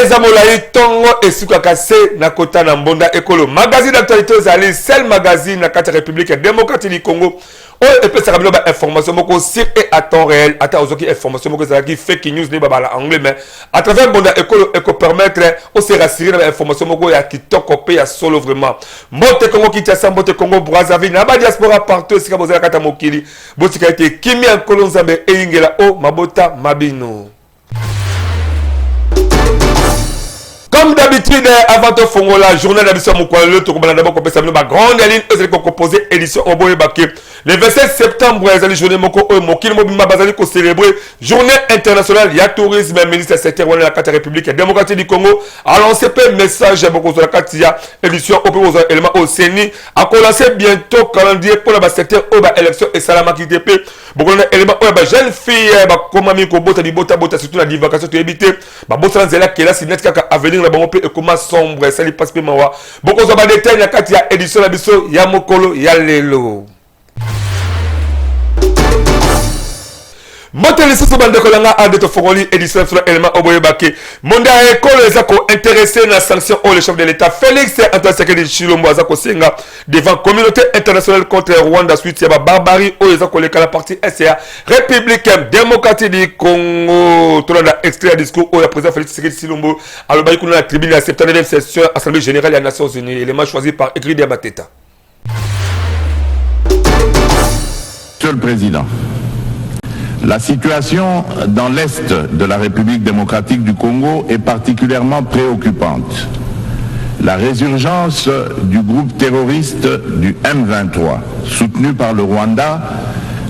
Ezamolaï Tongo et Sukakase Nakota Nambonda Ekolo. Magazine d'actualité aux alliés, seul magazine na carte République démocratique du Congo. Et puis ça va information moko sur et à temps réel. Attends aux autres informations moko ça qui fake news ne baba anglais mais à travers Bonda Ekolo eko permettre au se rassurer dans information moko ya kitoko pe ya solo vraiment. Monte Congo qui tient Monte Congo Brazzaville na ba diaspora partout sika bozala kata mokili. Botika été Kimi en Kolonzambe e Ingela o Mabota Mabino. Comme d'habitude, avant de faire la journée d'édition, d'abord grande ligne composée édition au le 27 septembre, les journée célébrer journée internationale du tourisme. Ministre secrétaire de la carte République démocratique du Congo a lancé un message beaucoup de la carte édition au élément au CENI a commencé bientôt calendrier pour le secteur de l'élection et Salama qui TP. Beaucoup d'éléments jeune fille comme ami Kobota di Bota surtout la divagation to éviter Bota Zela qui est là c'est net à venir bon peu et comment sombre ça lui passe mawa beaucoup de détails la carte ya édition la biso ya mokolo ya lelo. Montez ce bande kolanga a de Fogoli édition sur l'élément Oboyebake. Monda école les ako intéressé la sanction au le chef de l'État Félix Antoine Tshisekedi Tshilombo azako singa devant communauté internationale contre Rwanda suite ya barbarie au les ako les la partie SCA République démocratique du Congo. Tout le extrait discours au président Félix Tshisekedi Tshilombo à le baïkouna la tribune de la 79e session Assemblée générale des Nations Unies. Élément choisi par Écrit Diabateta. Monsieur le Président, la situation dans l'Est de la République démocratique du Congo est particulièrement préoccupante. La résurgence du groupe terroriste du M23, soutenu par le Rwanda,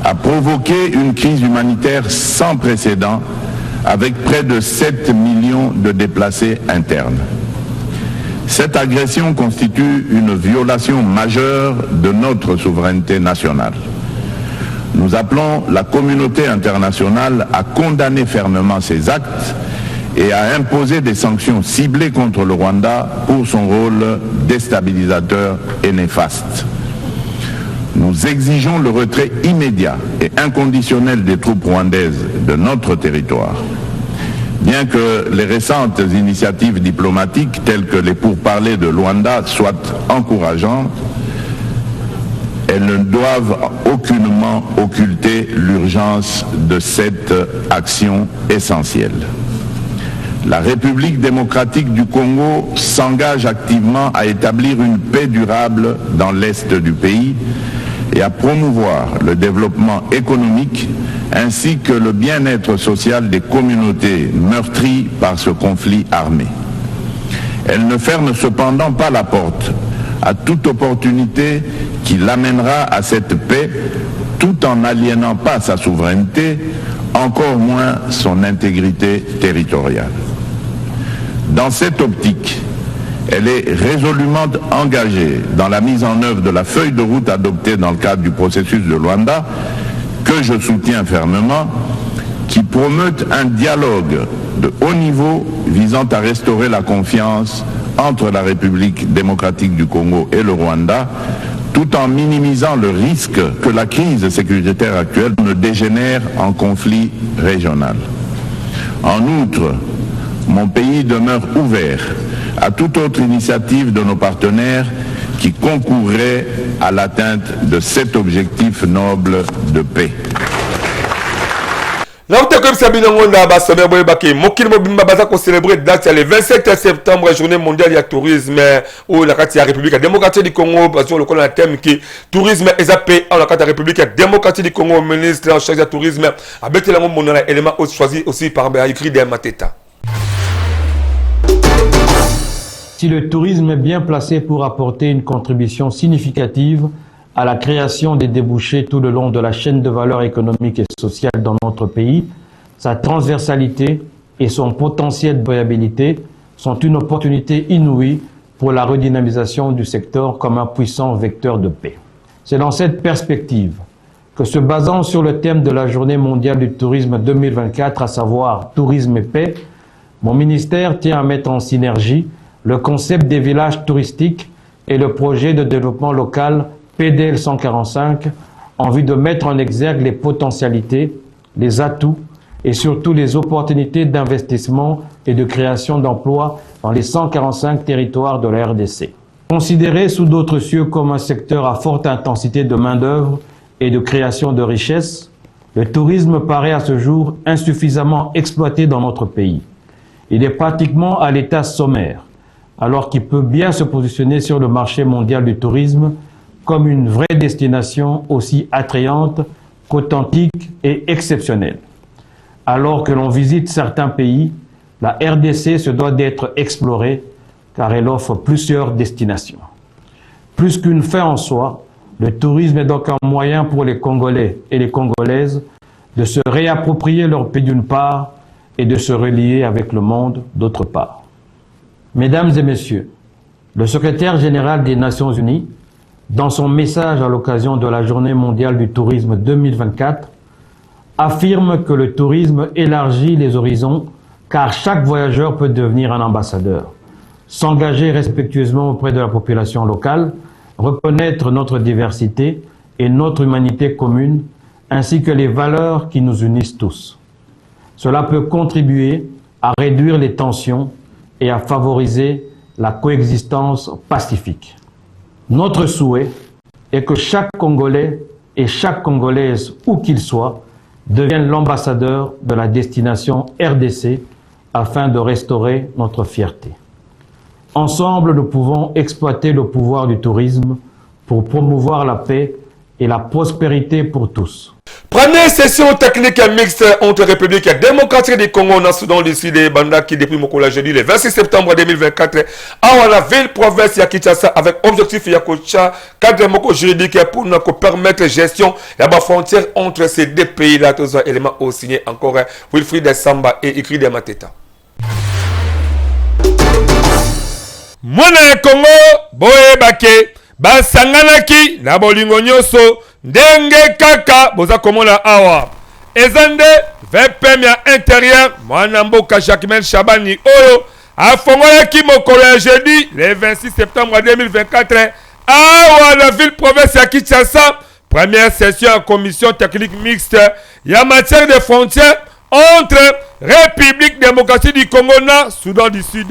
a provoqué une crise humanitaire sans précédent avec près de 7 millions de déplacés internes. Cette agression constitue une violation majeure de notre souveraineté nationale. Nous appelons la communauté internationale à condamner fermement ces actes et à imposer des sanctions ciblées contre le Rwanda pour son rôle déstabilisateur et néfaste. Nous exigeons le retrait immédiat et inconditionnel des troupes rwandaises de notre territoire. Bien que les récentes initiatives diplomatiques telles que les pourparlers de Luanda soient encourageantes, elles ne doivent aucunement occulter l'urgence de cette action essentielle. La République démocratique du Congo s'engage activement à établir une paix durable dans l'Est du pays et à promouvoir le développement économique ainsi que le bien-être social des communautés meurtries par ce conflit armé. Elle ne ferme cependant pas la porte à toute opportunité qui l'amènera à cette paix tout en n'aliénant pas sa souveraineté, encore moins son intégrité territoriale. Dans cette optique, elle est résolument engagée dans la mise en œuvre de la feuille de route adoptée dans le cadre du processus de Luanda, que je soutiens fermement, qui promeut un dialogue de haut niveau visant à restaurer la confiance entre la République démocratique du Congo et le Rwanda, tout en minimisant le risque que la crise sécuritaire actuelle ne dégénère en conflit régional. En outre, mon pays demeure ouvert à toute autre initiative de nos partenaires qui concourrait à l'atteinte de cet objectif noble de paix. Là où comme Sabine Ngonda Bassomer Boyebake, Mokil Mobimba Baza qu'on célébrer date le 27 septembre, journée mondiale du tourisme, où la carte République démocratique du Congo, sur le colonel thème qui tourisme est appelé en la carte République démocratique du Congo, ministre en charge du tourisme, a bêté la mon élément choisi aussi par Écrit de Mateta. Si le tourisme est bien placé pour apporter une contribution significative à la création des débouchés tout le long de la chaîne de valeur économique et sociale dans notre pays, sa transversalité et son potentiel de viabilité sont une opportunité inouïe pour la redynamisation du secteur comme un puissant vecteur de paix. C'est dans cette perspective que, se basant sur le thème de la Journée mondiale du tourisme 2024, à savoir tourisme et paix, mon ministère tient à mettre en synergie le concept des villages touristiques et le projet de développement local PDL 145 en vue de mettre en exergue les potentialités, les atouts et surtout les opportunités d'investissement et de création d'emplois dans les 145 territoires de la RDC. Considéré sous d'autres cieux comme un secteur à forte intensité de main-d'œuvre et de création de richesses, le tourisme paraît à ce jour insuffisamment exploité dans notre pays. Il est pratiquement à l'état sommaire, alors qu'il peut bien se positionner sur le marché mondial du tourisme comme une vraie destination aussi attrayante qu'authentique et exceptionnelle. Alors que l'on visite certains pays, la RDC se doit d'être explorée car elle offre plusieurs destinations. Plus qu'une fin en soi, le tourisme est donc un moyen pour les Congolais et les Congolaises de se réapproprier leur pays d'une part et de se relier avec le monde d'autre part. Mesdames et messieurs, le secrétaire général des Nations Unies, dans son message à l'occasion de la Journée mondiale du tourisme 2024, affirme que le tourisme élargit les horizons car chaque voyageur peut devenir un ambassadeur, s'engager respectueusement auprès de la population locale, reconnaître notre diversité et notre humanité commune, ainsi que les valeurs qui nous unissent tous. Cela peut contribuer à réduire les tensions et à favoriser la coexistence pacifique. Notre souhait est que chaque Congolais et chaque Congolaise, où qu'il soit, devienne l'ambassadeur de la destination RDC afin de restaurer notre fierté. Ensemble, nous pouvons exploiter le pouvoir du tourisme pour promouvoir la paix et la prospérité pour tous. Première session technique mixte entre République démocratique du Congo et Soudan du Sud et Banda qui depuis Mokola jeudi le 26 septembre 2024 à la ville province de Kinshasa avec objectif Yakocha cadre moko juridique pour nous permettre gestion de la frontière entre ces deux pays là. Tous les éléments au signé encore Wilfried Samba et écrit de Mateta. Mwana Congo boye bake basanganaki na bolingo nyonso ndenge kaka boza komona awa ezande VPM ya intérieur mwana mboka Jacquemain Chabani oyo afongolaki mokolo ya jeudi le 26 septembre 2024 awa la ville province ya Kinshasa première session à commission technique mixte ya matière de frontières entre République démocratique du Congo na Soudan du Sud.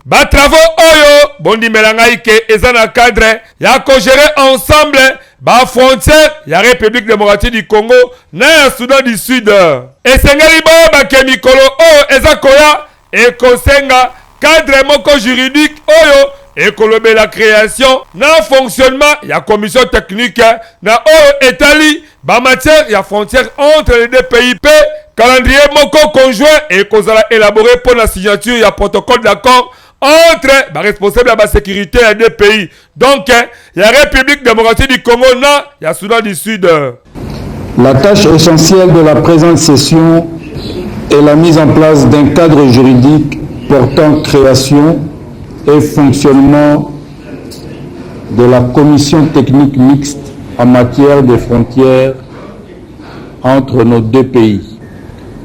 Ba travaux oyo bondi melangai ke ezana cadre ya ko gérer ensemble ba frontière ya République démocratique du Congo na Soudan du Sud. Esengeli ba ke mikolo oyo ezakoya e kosenga cadre moko juridique oyo et la création na fonctionnement ya commission technique na oyo etali ba matière ya frontière entre les deux pays pe calendrier moko conjoint et kozala élaboré pour la signature ya protocole d'accord entre ba responsable de la sécurité des deux pays. Donc la République démocratique du Congo na ya Soudan du Sud. La tâche essentielle de la présente session est la mise en place d'un cadre juridique portant création et fonctionnement de la commission technique mixte en matière de frontières entre nos deux pays.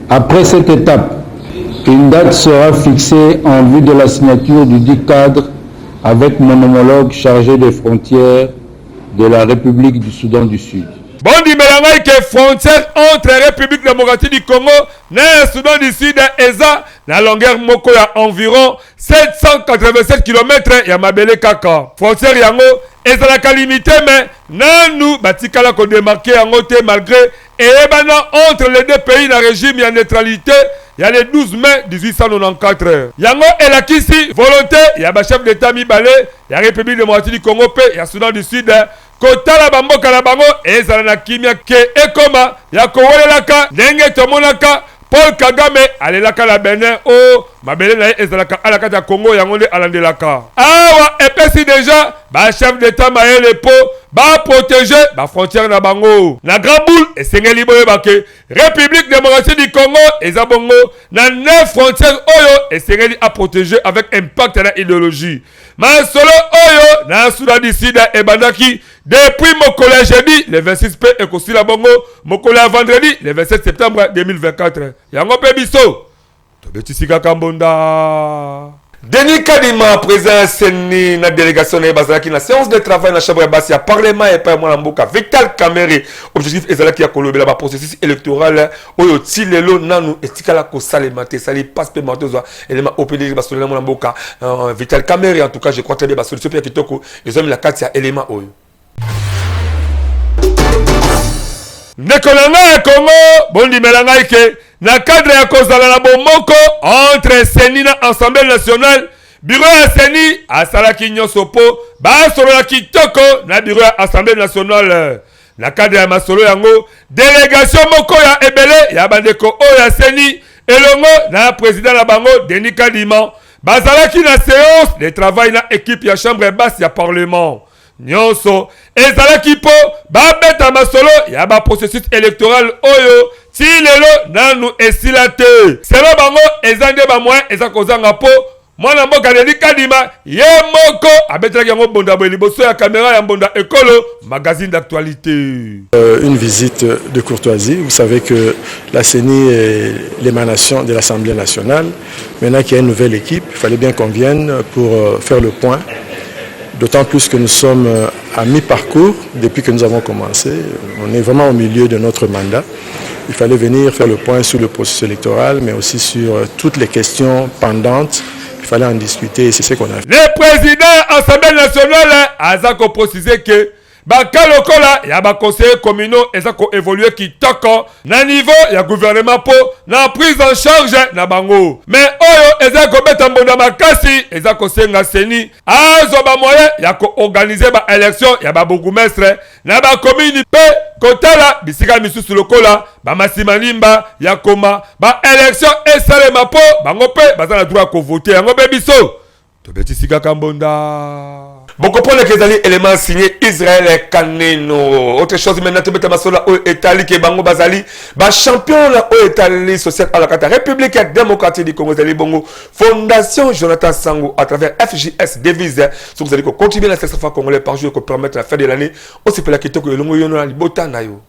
Après cette étape, une date sera fixée en vue de la signature du dit cadre avec mon homologue chargé des frontières de la République du Soudan du Sud. Bondi melangai que frontière entre République démocratique du Congo et Soudan du Sud eza na longueur moko ya environ 787 km ya mabele kaka. Frontière yango ezalaka limité mais nanu batikala ko démarquer yango te malgré ebana entre les deux pays na régime ya neutralité ya le 12 mai 1894. Yango elakisi volonté ya ba chef d'état mibale ya République démocratique du Congo pe ya Soudan du Sud kotala bamboka na bango ezala na kimia ke ekoma ya kowelelaka ndenge tomonaka Paul Kagame alelaka la Benin o mabele na ezalaka alakata ya Congo yango nde alandelaka awa epesi déjà ba chef d'état mayele po ba protéger ba frontière na bango na grand boule esengeli boye bake République démocratique du Congo eza bongo na 9 frontières oyo esengeli a protéger avec impact na idéologie masolo oyo na Soudan du Sud ebandaki depuis mokolo ya jeudi le 26 pe ekosila bongo mokolo ya vendredi le 27 septembre 2024 yango pe biso tobetisika kambonda Denis Kadima, président Seni, na délégation de Bazalaki, na séance de travail na chambre basse, parlement et pas moi Mboka, Vital Kamere, objectif Ezalaki à Kolobela, ba processus électoral, oyo tilelo nanu etikala ko salemate, sali passe pe matozo, élément OPD basonela moi Mboka, Vital Kamere en tout cas je crois très bien basonela Sophia Kitoko, ils ont mis la carte à élément oyo. Nekolanga Congo, bondi melanga ike. Na cadre ya kozala na bomoko entre Seni na Assemblée nationale, bureau ya Seni asalaki nyonso po basolo na kitoko na bureau ya Assemblée nationale. Na cadre ya masolo yango, délégation moko ya ebele ya bandeko o ya Seni elongo na président na bango Denis Kadima bazalaki na séance de travail na équipe ya chambre basse ya parlement. Nyonso ezalaki po babeta masolo ya ba processus électoral oyo ti lelo nanu esila te. Selo bango ezande ba moyen eza kozanga po mwana mboka Denis Kadima ye moko abetelaki yango bonda bo liboso ya caméra ya mbonda ekolo magazine d'actualité. Une visite de courtoisie. Vous savez que la CENI est l'émanation de l'Assemblée nationale. Maintenant qu'il y a une nouvelle équipe, il fallait bien qu'on vienne pour faire le point. D'autant plus que nous sommes à mi-parcours depuis que nous avons commencé. On est vraiment au milieu de notre mandat. Il fallait venir faire le point sur le processus électoral, mais aussi sur toutes les questions pendantes. Il fallait en discuter et c'est ce qu'on a fait. Le président de l'Assemblée nationale a précisé que bakalokola ya ba conseillers communaux ezako évoluer kitoko na niveau ya gouvernement po na prise en charge na bango mais oyo ezako beta mbonda makasi ezako senga Seni azo ba moyen ya ko organiser ba élection ya ba bourgmestre na ba commune pe kotala bisika misusu lokola ba masimanimba ya koma ba élection esalema po bango pe bazana droit ko voter yango be biso to beti sika kambonda. Beaucoup pour les éléments signés Israël Kaneno. Autre chose maintenant, tu mets ma sola au Italie qui est Bango Bazali, champion la au Italie social à la carte République démocratique du Congo Zali Bongo, Fondation Jonathan Sango à travers FJS devise. Si vous allez continuer la session congolais par jour pour permettre la fin de l'année, aussi pour la question que le longo yono ali botana yo.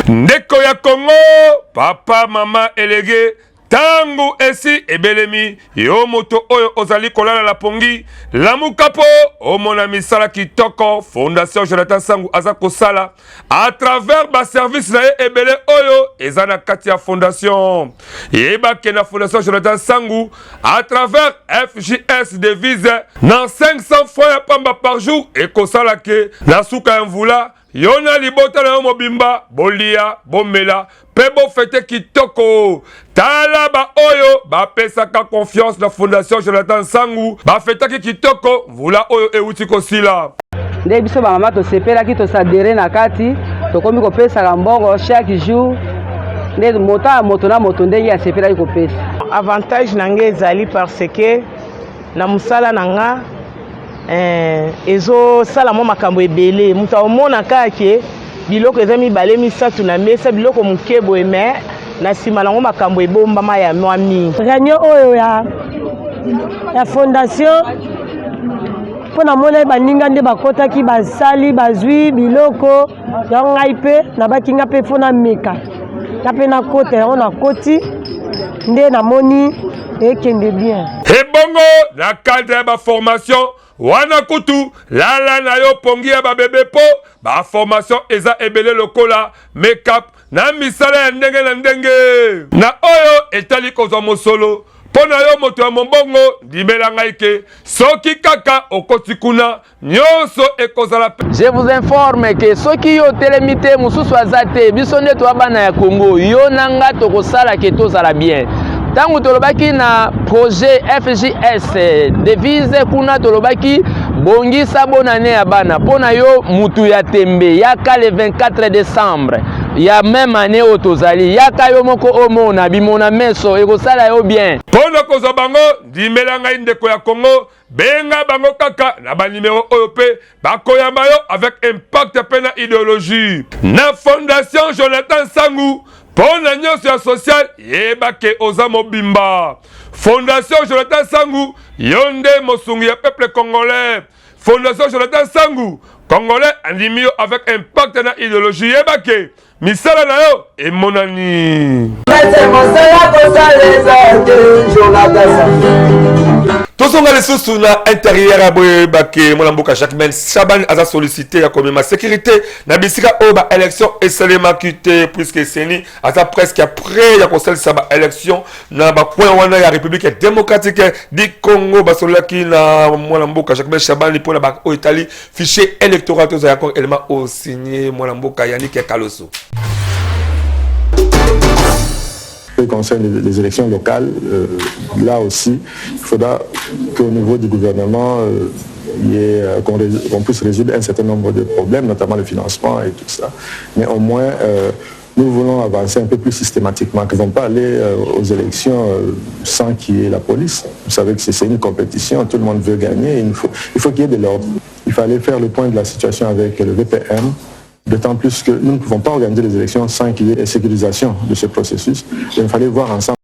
Ndeko ya Congo, papa, maman, élégué. Tangu esi ebelemi yo moto oyo ozali kolala la pongi lamukapo omona misala kitoko Fondation Jonathan Sango azako sala à travers ba service na ebele oyo ezana kati ya fondation yeba ke na Fondation Jonathan Sango à travers FJS devise na 500 francs ya pamba par jour et kosala ke na suka mvula yona libota na mobimba bolia bomela pebo fete kitoko tala ba oyo ba pesaka confiance na Fondation Jonathan Sango ba fete kitoko vula oyo euti kosila nde biso ba mama to sepela ki to sadere na kati to komi ko pesa mbongo chaque jour nde moto na moto ndenge ya sepela ko pesa avantage nange ezali parce que na musala nanga ezo sala mo makambo ebele muta omona kake biloko eza mibale misatu na mesa biloko mukebo eme na sima nango makambo ebomba ma ya mwami réunion oyo ya fondation pona mona baninga nde bakotaki basali bazwi biloko ya ngai pe na bakinga pe fona meka na pe na kota yango na koti nde na moni ekende bien ebongo na cadre ba formation wana kutu lala na yo pongi ya babebe po ba formation eza ebele lokola make-up na misala ya ndenge na ndenge na oyo etali kozwa mosolo pona yo moto ya mombongo dimela ngai ke soki kaka okoti kuna nyonso ekozala. Je vous informe que soki yo telemite mususu azate biso nde to bana ya Congo yo nanga tokosala ke tozala bien. Tangu tolobaki na projet FJS devise kuna tolobaki bongisa bonane ya bana pona yo mutu ya tembe yaka le 24 décembre ya même année otozali yaka yo moko omona bimona meso ekosala yo bien pona kozo bango dimela ngai ndeko ya Congo benga bango kaka na ba numéro oyo pe bakoyamba yo avec impact pe na idéologie na Fondation Jonathan Sango pona nyonso ya social yeba ke oza mobimba Fondation Jonathan Sango yonde mosungu ya peuple congolais Fondation Jonathan Sango Congolais animio avec impact dans l'idéologie ébake. Misala na yo et monani. Tous on a les sous na intérieur à boyebake mon amboka chaque semaine Chaban a sollicité à comme ma sécurité na bisika oba élection et salema quitté puisque seni ata presque après ya conseil ça ba élection na ba point wana ya République démocratique du Congo ba solaki na mon amboka chaque semaine Chaban pour la ba au Italie fichier électoral tous accord élément au signé mon amboka Yannick Kaloso. qui concerne les élections locales, là aussi, il faudra qu'au niveau du gouvernement, qu'on puisse résoudre un certain nombre de problèmes, notamment le financement et tout ça. Mais au moins, nous voulons avancer un peu plus systématiquement, qu'ils ne vont pas aller aux élections sans qu'il y ait la police. Vous savez que c'est une compétition, tout le monde veut gagner, il faut qu'il y ait de l'ordre. Il fallait faire le point de la situation avec le VPM, d'autant plus que nous ne pouvons pas organiser les élections sans qu'il y ait une sécurisation de ce processus. Il fallait voir ensemble.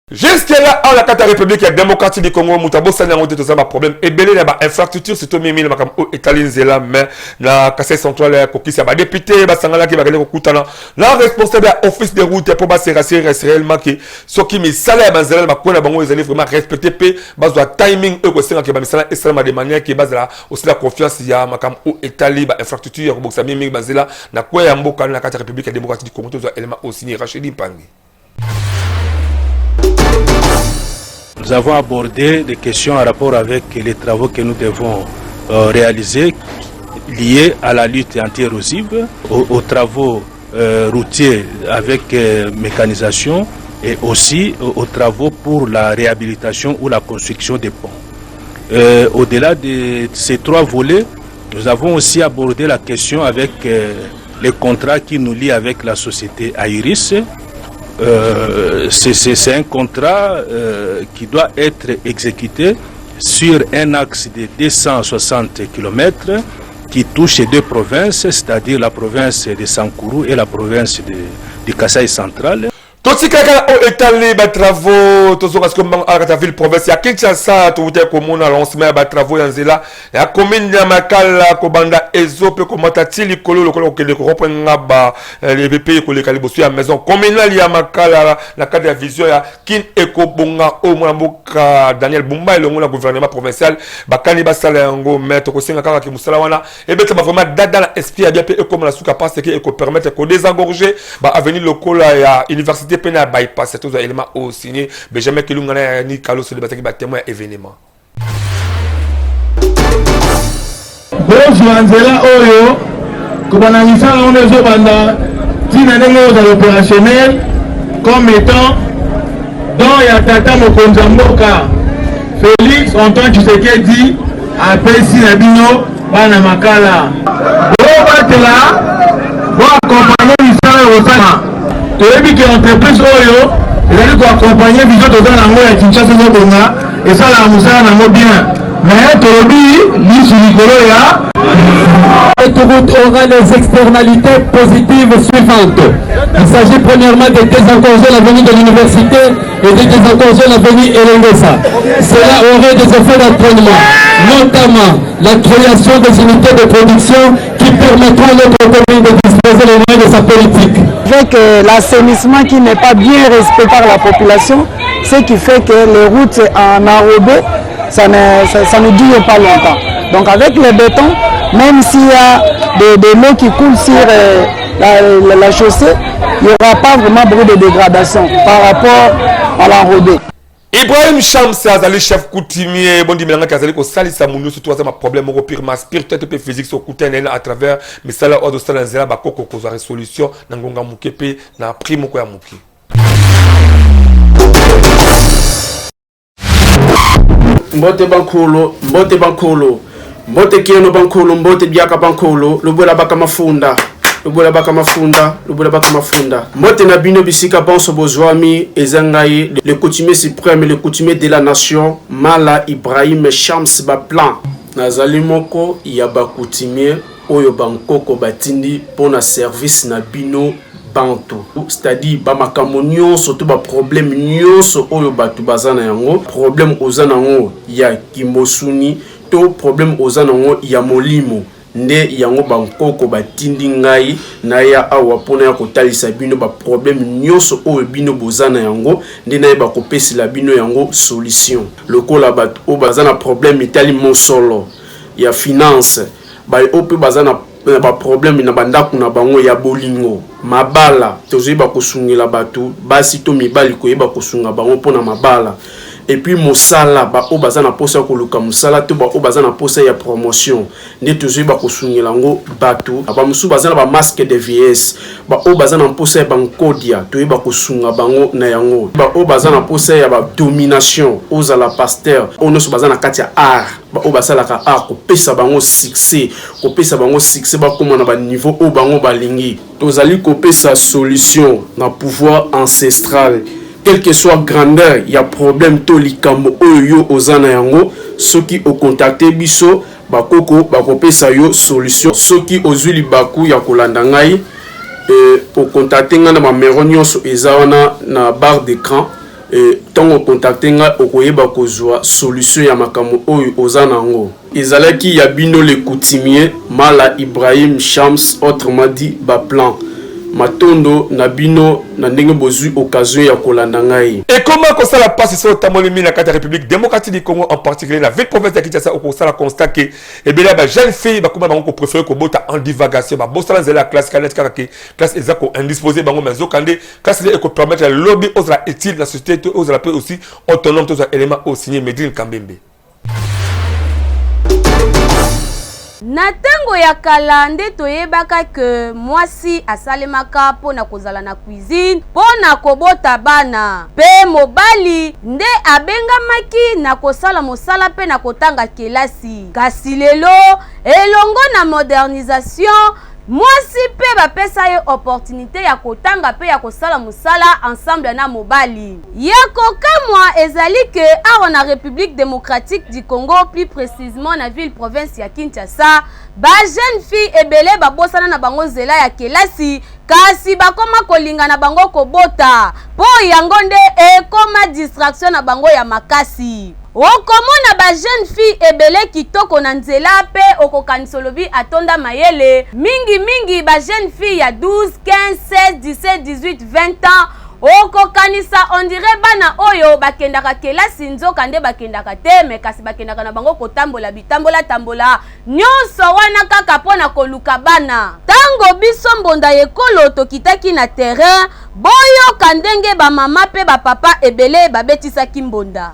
Jusque-là, en la carte République démocratique du Congo, Moutabo, ça n'a pas de problème. Et belé, il y a infrastructure, c'est tout mimi, il y a Italie, mais la casse centrale, il y a député, il y a la responsable de l'office de route pour rassurer réellement que ce qui me salaire, ils allaient vraiment respecter le timing, de manière qui base aussi la confiance, il y a Italie, infrastructure, il y a la carte République démocratique du Congo, il y a aussi Rachidi Pangi. Nous avons abordé des questions en rapport avec les travaux que nous devons réaliser liés à la lutte anti-érosive, aux travaux routiers avec mécanisation et aussi aux travaux pour la réhabilitation ou la construction des ponts. Au-delà de ces trois volets, nous avons aussi abordé la question avec les contrats qui nous lient avec la société Aïris. C'est un contrat qui doit être exécuté sur un axe de 260 km qui touche deux provinces, c'est-à-dire la province de Sankourou et la province de Kasaï central. Tout quelqu'un a étalé les travaux, tout ce que la ville province, il y a Kinshasa, tout le monde a lancé les travaux, il y a commune de Makala, Kobanda, Ezope, Komatati, Likolo, le reprend les BP, les Kalibossu à la maison. Commune il y a Makala, la carte de vision, il y a Kin Eko Bonga, Omouamboka, Daniel Bumba, et le gouvernement provincial, Bakani Basalango, Maître Kosinga Kaka Moussalawana, et bien, ça va vraiment dans l'esprit, à bien payer comme la souka passe, et qu'on permette de désengorger, avenir local, il y a université. Pena bypass c'est tous les éléments au signé mais jamais que l'on ni Carlos de bataille qui témoin événement. Bonjour Angela Oyo, comme on a mis ça on est au banda, dynamique opérationnel comme étant dans ya tata Mokonzamboka Félix Antoine Tshisekedi a Pessi Nabino bana makala. Bon batela, bon accompagner l'histoire au Sana. Tu as vu que l'entreprise Oyo, il a dit qu'on accompagnait Vision de Zanango et Kinshasa Zobonga, et ça la Moussa Nango bien. Mais tu as dit, l'île sur Nicolo L'autoroute aura les externalités positives suivantes. Il s'agit premièrement de désengorger l'avenue de l'université et de désengorger l'avenue Elengesa. Cela aurait des effets d'entraînement, notamment la création des unités de production qui permettront à notre commune de disposer les moyens de sa politique. Avec l'assainissement qui n'est pas bien respecté par la population, ce qui fait que les routes en enrobé, ça ne dure pas longtemps. Donc avec le béton, même s'il y a des lots qui coulent sur la chaussée, il n'y aura pas vraiment beaucoup de dégradation par rapport à l'enrobé. Ibrahim Shams azali chef coutumier bon dimilanga kazali ko salisa munu surtout azama problème au pire spirituel et physique sur coutumier à travers misala odo sala nzela bakoko ko za résolution na ngonga mukepe na primo ko ya muki. Mbote bankolo mbote kieno bankolo mbote biaka bankolo lobola baka mafunda mbote na bino bisika banso bozwami ezangaye le coutumier suprême le coutumier de la nation Mala Ibrahim Shams Baplan nazali moko ya ba coutumier oyo bankoko batindi pona service na bino bantu, c'est-à-dire ba makambo nyonso to ba problème nyonso oyo batu bazana yango problème ozana yango ya kimosuni to problème ozana yango ya molimo nde yango bankoko batindi ngai na ya awa pona ya kotalisa bino ba problème nyonso oyo bino bozana yango nde na ba kopesila bino yango solution lokola bato o bazana problème itali mosolo ya finance ba ope bazana ba problème na bandako na bango ya bolingo mabala tozoyeba kosungela bato basi to mibali koyeba kosunga bango pona mabala. Et puis mosala ba o bazana posa ko luka mosala to ba o bazana posa ya promotion ne toujours ba ko sungela ngo bato ba musu bazana ba masque de vieillesse ba o bazana posa ya bankodia to ba ko sunga bango na yango ba o bazana posa ya ba domination oza la pasteur ono so bazana katia art ba o basala ka art ko pesa bango succès ba koma na ba niveau o bango balingi tozali ko pesa solution na pouvoir ancestral. Quelle que soit grandeur, il y a problème to likambo oyo ozana yango soki o contacter biso bakoko bakopesa yo solution soki ozuli baku ya kolanda ngai o contacter nga na ba numéro nyonso ezawana na barre d'écran tango contacter nga okoyeba kozwa solution ya makambo oyo ozana yango ezalaki ya bino le coutumier Mala Ibrahim Shams autrement dit ba plan matondo na bino na ndenge bozui occasion ya kolanda ngai. Et comment qu'on ça la passe sur tamolimi na carte République démocratique du Congo en particulier la ville province de Kinshasa au ça la constat que et bien là jeune fille ba kuma bango préféré ko bota en divagation ba bosala la classe cadet kaka classe ezako indisposé bango mais zokande classe les ko permettre le lobby aux la utile la société aux la peut aussi autonome tous les éléments au signé Medine Kambembe. Na tango ya kala nde toyebaka ke mwasi asalemaka pona kozala na cuisine pona kobota bana pe mobali nde abengamaki na kosala mosala pe na kotanga kelasi kasi lelo elongo na modernisation mwasi pe bapesa ye opportunité ya kotanga pe ya kosala musala ensemble na mobali ya kokamwa ezali ke awa na République démocratique du Congo plus précisément na ville province ya Kinshasa ba jeune fille ebele babosana na bango nzela ya kelasi kasi bakoma kolinga na bango kobota po yango nde ekoma distraction na bango ya makasi. Okomona ba jeune fille ebele kitoko na nzela pe okokanisolobi atonda mayele mingi ba jeune fille ya 12, 15, 16, 17, 18, 20 ans okokanisa on dirait bana oyo bakendaka kelasi nzoka nde bakendaka te me kasi bakendaka na bango kotambola bitambola nyonso wana kaka pona koluka bana tango biso mbonda yekolo tokitaki na terrain boyo kandenge ba mama pe ba papa ebele babetisaki mbonda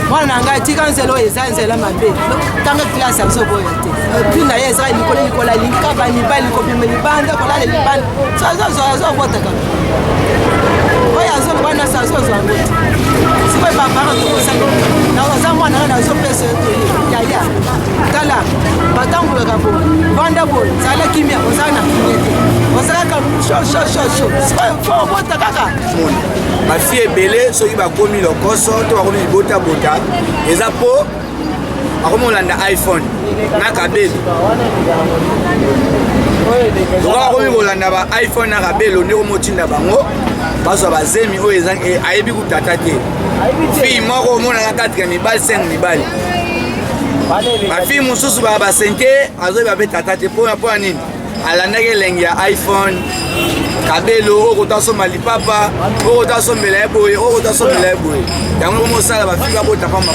mwana ngai tika nzelo eza nzela mabe tanga classe aso boyo te puis na yeza nikola linka ba mibali ko bimeli banda kola le banda zo bota ka oya zo bana sa zo ngo sibo ba para to sango na waza mwana na zo pesa ya tala batangulo ka bo banda bo sala kimia ozana kimete ozaka sho sibo bota kaka ma fille ebele soki bakomi lokoso to bakomi bota eza po akomolanda iPhone na kabelo bakomi kolanda ba iPhone na kabelo ndeko motinda bango bazwa bazemi oyo eza ayebi kutata te fille moko omonaka 4 mibali 5 mibali bafille mosusu basente azoyeba pe tata te mpona nini alandaki elengi ya iPhone kabelo okotasomba lipapa okotasombela ye boye okotasombela ye boye yango mosala bafika bota pamba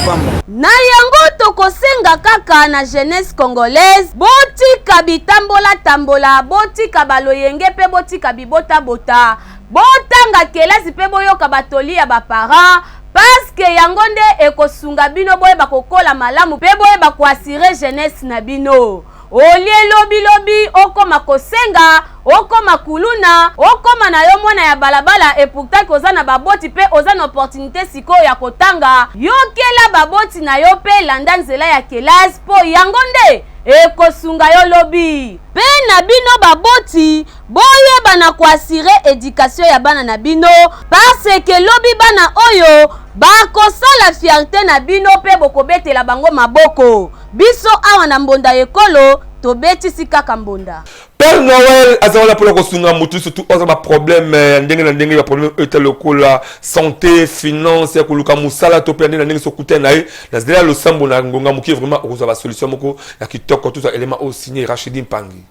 na yango tokosenga kaka na jeunesse congolaise botika bitambola botika baloyenge pe botika bibota botanga kelasi pe boyoka batoli ya baparents parce que yango nde ekosunga bino boye bakokola malamu pe boye bakoassurer jeunesse na bino olie lobi okoma kosenga okoma kuluna okoma na yo mwana ya balabala et pourtant koza na baboti pe oza na opportunité siko ya kotanga yokela baboti na yo pe landa nzela ya kelasi po yango nde ekosunga yo lobi pe na bino baboti boyeba na koassurer éducation ya bana na bino parce que lobi bana oyo bakosala fierté na bino pe bokobetela bango maboko biso awa na mbonda ekolo tobetisi kaka mbonda. Père Noël azala pour la sunga mutu surtout on a problème ndenge na ndenge ya problème était lokola santé finance ya kuluka musala to pende na ndenge sokuta na ye na zela lo sambo na ngonga muki vraiment okozwa solution moko ya kitoko tout ça élément au signé Rachidi Mpangi.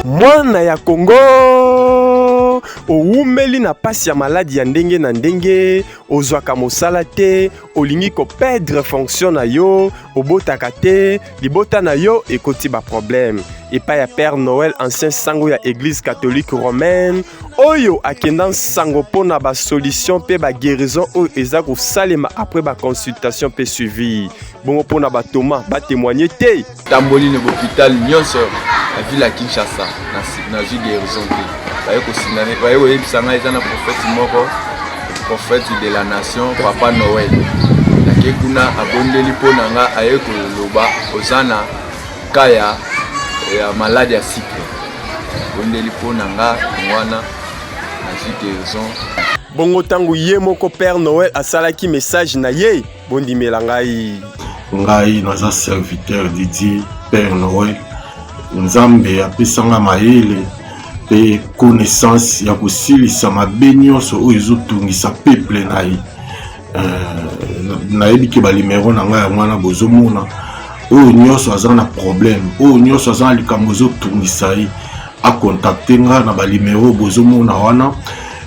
Mwana ya Congo oumeli na pasi ya maladi ya ndenge na ndenge ozwaka mosala te olingi ko perdre fonction na yo obotaka te libota na yo ekoti ba problème epa ya Père Noël ancien sango ya église catholique romaine oyo akenda sango pona ba solution pe ba guérison oyo eza ko salema après ba consultation pe suivi bongo pona ba Thomas ba témoigner te tamboli na hôpital nyonso la ville à Kinshasa na ju guérison te baye ko sinane baye ko yebisanga eza na prophète de la nation Papa Noël nake kuna abondeli pona nga aye ko loba ozana kaya ya malade ya cycle abondeli pona nga mwana na ju guérison bongo tangu ye moko Père Noël asalaki message na ye bondimela ngai naza serviteur Didier Père Noël Nzambe apesanga mayele pe connaissance ya kosilisa mabe nyonso oyo ezotungisa peuple na ye nayebi ke balimero na ngai ya mwana bozomona oyo nyonso aza na problème oyo nyonso aza na likambo ezotungisa ye akontakte nga na balimero bozomona wana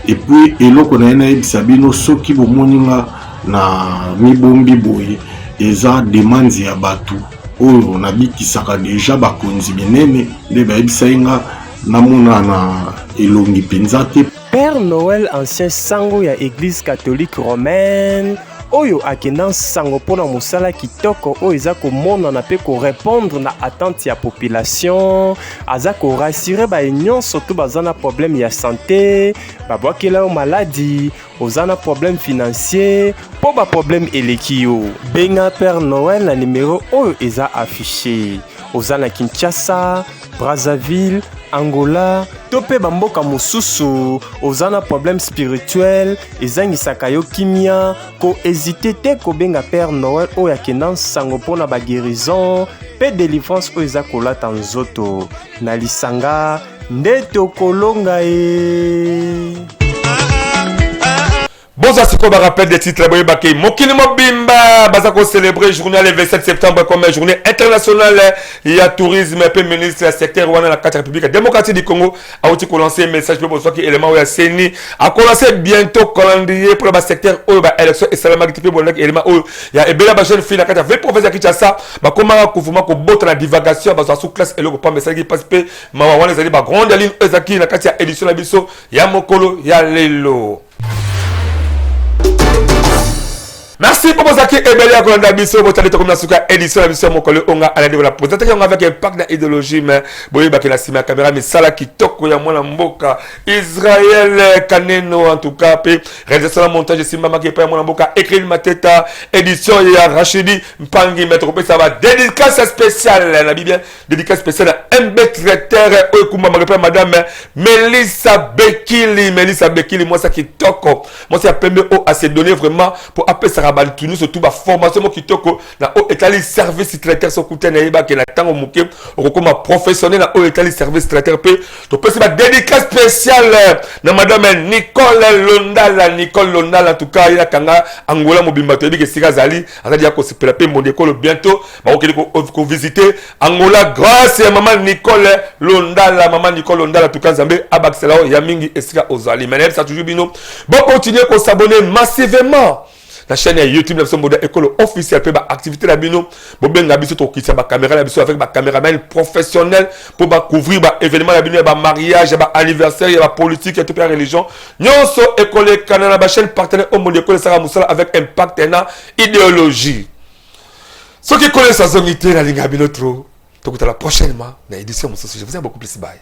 epuis eloko na ye nayebisa bino soki bomoni nga na mibombi boye eza demande ya bato oyo nabikisaka deja bakonzi minene nde bayebisa nga namona na elongi penza te. Père Noël ancien sango ya église catholique romaine oyo akenda sango pona mosala kitoko oyo eza komonana pe ko répondre na attente ya population aza ko rassurer ba nyonso to baza na problème ya santé babwakela o maladie oza na problème financier po ba problème eleki yo benga Père Noël na numéro oyo eza affiché oza na Kinshasa, Brazzaville, Angola, tope bamboka mosusu, ozana problème spirituel, ezangisaka yo kimia, ko hésiter te ko benga Père Noël oyo akenda sango pona ba guérison, pe délivrance oyo eza kolata nzoto, na lisanga nde tokolonga e. Bonsoir, c'est quoi rappel des titres boye bakay mokili mobimba bazako célébrer journée le 27 septembre comme journée internationale il y a tourisme pe ministre du secteur wana la 4 République démocratique du Congo a aussi lancé un message pour bonsoir qui élément ya CENI a commencé bientôt calendrier pour le secteur oyo ba élection et salama qui pe bonnak élément oyo ya ebela ba jeune fille na 4 20 professeur Kinshasa ba comment kouvuma ko bota na divagation ba sous classe eloko pa message qui passe pe mawa wana zali ba grande ligne ezaki na kati ya édition na biso ya mokolo ya lelo. Merci pour vos acquis et belle à Colanda Bisso, votre talent comme la souka édition la mission mon collègue on a à la de la présentation avec un pack d'idéologie mais boye bakela sima caméra mais sala qui toko ya mwana mboka Israël Kaneno en tout cas pe réalisation montage sima maki pa mwana mboka écrit mateta édition ya Rachidi Mpangi mettre pe ça va dédicace spéciale la Bible dédicace spéciale à MB traiteur Okumba ma madame Melissa Bekili moi ça qui toko moi c'est appelé au à se donner vraiment pour appeler ça tout surtout ba formation qui toko na o etali service traiteur so kuta na yeba ke na tango muke okoma professionnel na o etali service traiteur pe to pesi ba dédicace spéciale na madame Nicole Londala en tout cas ila kanga Angola mobimba to yebike sika zali azali ya ko sepela pe monde école bientôt ba ko visiter Angola grâce à maman Nicole Londala en tout cas Zambé abaksela ya mingi esika ozali mais ça toujours bino bon continuer ko s'abonner massivement la chaîne YouTube la mode école officielle pour activité la bino bobenga biso to kisa ba caméra la biso avec ba caméraman professionnel pour ba couvrir ba événement la bino ba mariage ba anniversaire ba politique et toute la religion nyonso école canal ba chaîne partenaire au monde école Sara Moussala avec impact et idéologie ceux qui connaissent sa zonité la ligne bino trop donc à la prochainement dans édition je vous aime beaucoup plus bye.